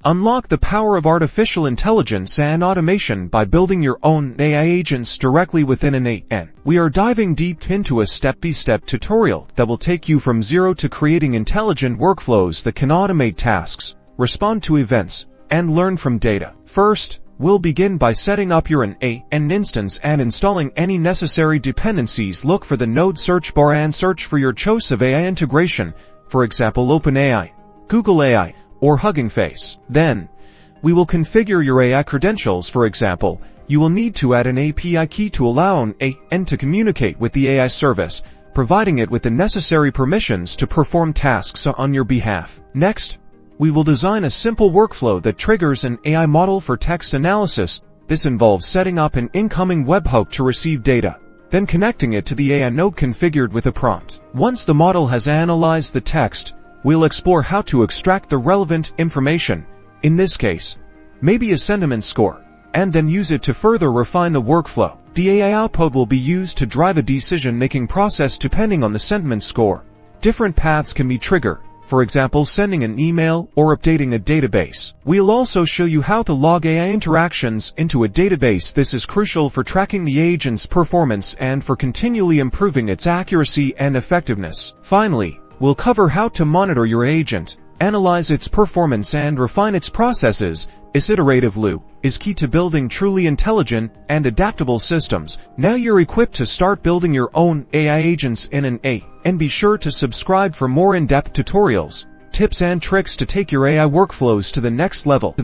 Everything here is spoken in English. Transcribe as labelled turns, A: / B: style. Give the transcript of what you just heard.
A: Unlock the power of artificial intelligence and automation by building your own AI agents directly within N8n. We are diving deep into a step-by-step tutorial that will take you from zero to creating intelligent workflows that can automate tasks, respond to events, and learn from data. First, we'll begin by setting up your N8n instance and installing any necessary dependencies. Look for the node search bar and search for your choice of AI integration, for example OpenAI, Google AI, or Hugging Face. Then, we will configure your AI credentials. For example, you will need to add an API key to allow N8n to communicate with the AI service, providing it with the necessary permissions to perform tasks on your behalf. Next, we will design a simple workflow that triggers an AI model for text analysis. This involves setting up an incoming webhook to receive data, then connecting it to the AI node configured with a prompt. Once the model has analyzed the text, we'll explore how to extract the relevant information, in this case, maybe a sentiment score, and then use it to further refine the workflow. The AI output will be used to drive a decision-making process depending on the sentiment score. Different paths can be triggered, for example sending an email or updating a database. We'll also show you how to log AI interactions into a database. This is crucial for tracking the agent's performance and for continually improving its accuracy and effectiveness. Finally, we'll cover how to monitor your agent, analyze its performance and refine its processes. This iterative loop is key to building truly intelligent and adaptable systems. Now you're equipped to start building your own AI agents in N8n, and be sure to subscribe for more in-depth tutorials, tips and tricks to take your AI workflows to the next level.